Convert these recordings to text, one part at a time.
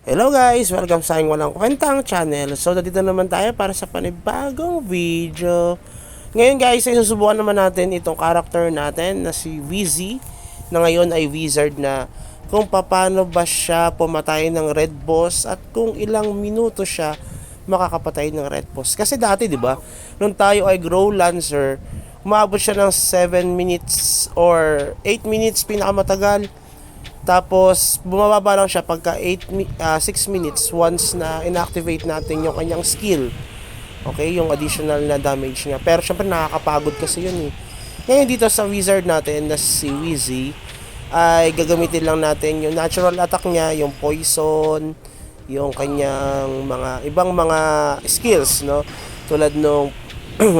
Hello guys! Welcome sa aking walang kwentang channel. So, dito naman tayo para sa panibagong video. Ngayon guys, ay susubukan naman natin itong character natin na si VZ, na ngayon ay wizard na, kung paano ba siya pumatay ng red boss at kung ilang minuto siya makakapatay ng red boss. Kasi dati, di ba, nung tayo ay grow lancer, umabot siya ng 7 minutes or 8 minutes pinakamatagal. Tapos, bumababa lang siya pagka 6 minutes once na inactivate natin yung kanyang skill. Okay, yung additional na damage niya. Pero syempre nakakapagod kasi yun eh. Ngayon dito sa wizard natin na si Wheezy, ay gagamitin lang natin yung natural attack niya, yung poison, yung kanyang mga ibang mga skills, no? Tulad nung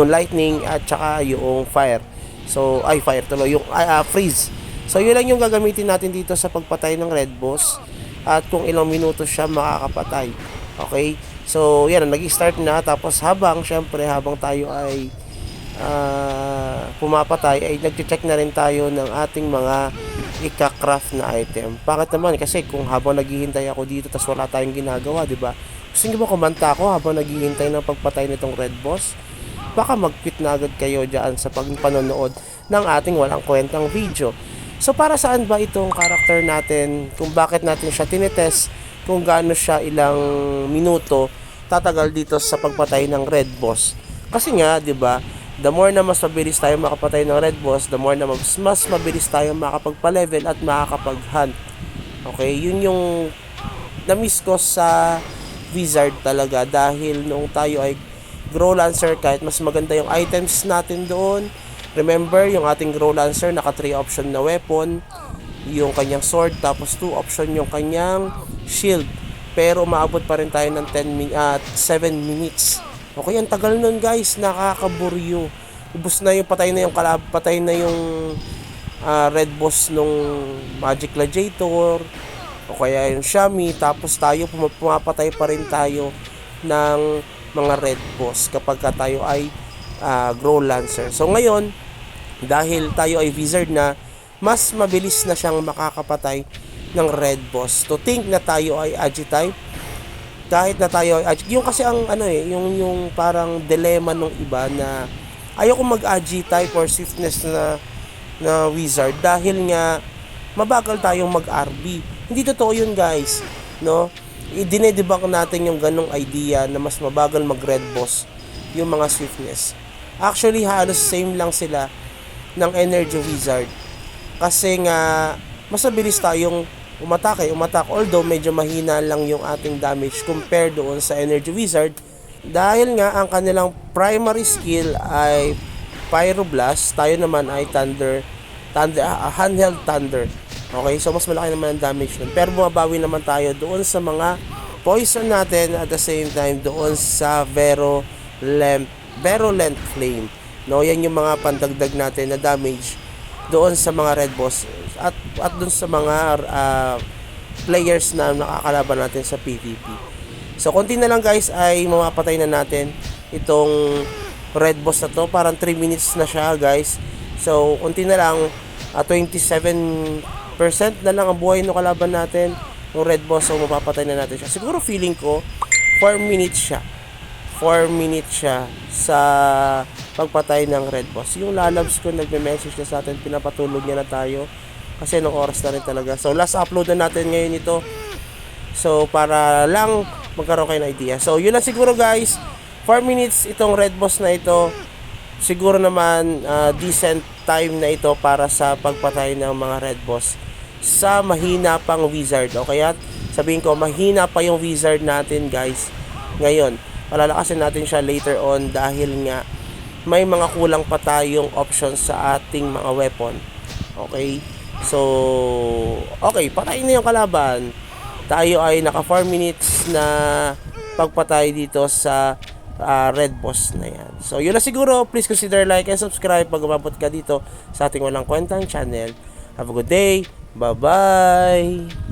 lightning at saka yung fire. So, fire tuloy, yung freeze. So, yun lang yung gagamitin natin dito sa pagpatay ng red boss at kung ilang minuto siya makakapatay. Okay? So, yan, nag-start na. Tapos, syempre, habang tayo ay pumapatay, ay nag-check na rin tayo ng ating mga ika-craft na item. Bakit naman? Kasi kung habang naghihintay ako dito tas wala tayong ginagawa, di ba? Gusto nyo ba kumanta ako habang naghihintay ng pagpatay nitong red boss? Baka mag-quit na agad kayo dyan sa panonood ng ating walang kwentang video. So, para saan ba itong character natin? Kung bakit natin siya tinetest? Kung gaano siya ilang minuto tatagal dito sa pagpatay ng red boss? Kasi nga, 'di ba? The more na mas mabilis tayo makapatay ng red boss, the more na mas mabilis tayo makapagpa-level at makakapag-hunt. Okay? Yun yung na-miss ko sa wizard talaga dahil noong tayo ay grow lancer, kahit mas maganda yung items natin doon. Remember, yung ating grow lancer, naka 3 option na weapon, yung kanyang sword, tapos 2 option yung kanyang shield. Pero umaabot pa rin tayo ng 7 minutes. Okay, ang tagal nun guys, nakakaburyo. Ubus na yung patay na yung patay na yung red boss nung Magic Gladiator, o kaya yung Shami, tapos tayo pumapatay pa rin tayo ng mga red boss kapag tayo ay grow lancer. So ngayon, dahil tayo ay wizard na, mas mabilis na siyang makakapatay ng red boss. To think na tayo ay Agi-type, kahit na tayo ay yung kasi ang yung parang dilemma ng iba na ayoko mag-Agi-type or swiftness na wizard dahil nga mabagal tayong mag-RB. Hindi totoo yun guys, no? I-dinedebunk natin yung ganong idea na mas mabagal mag-red boss yung mga swiftness. Actually, halos same lang sila ng energy wizard. Kasi nga, mas mabilis tayong umatak. Although, medyo mahina lang yung ating damage compared doon sa energy wizard. Dahil nga, ang kanilang primary skill ay Pyroblast. Tayo naman ay handheld thunder. Okay, so mas malaki naman ang damage nun. Pero bumabawi naman tayo doon sa mga poison natin at the same time doon sa Virulent Flame. No, yan yung mga pandagdag natin na damage doon sa mga red boss at doon sa mga players na nakakalaban natin sa PvP. So, konti na lang guys ay mamapatay na natin itong red boss na to. Parang 3 minutes na siya guys. So, konti na lang, 27% na lang ang buhay ng kalaban natin ng red boss. So, mapapatay na natin siya. Siguro feeling ko 4 minutes siya sa pagpatay ng red boss. Yung lalabs ko nagme-message na sa atin, pinapatulog niya na tayo kasi nung oras na rin talaga. So last upload na natin ngayon ito, so para lang magkaroon kayo ng idea. So yun lang siguro guys, 4 minutes itong red boss na ito. Siguro naman decent time na ito para sa pagpatay ng mga red boss sa mahina pang wizard. O kaya sabihin ko, mahina pa yung wizard natin guys ngayon. Palalakasin natin siya later on dahil nga may mga kulang pa tayong options sa ating mga weapon. Okay? So, okay, patayin na yung kalaban. Tayo ay naka 4 minutes na pagpatay dito sa red boss na yan. So, yun na siguro. Please consider like and subscribe pag umabot ka dito sa ating walang kwentang channel. Have a good day. Bye-bye!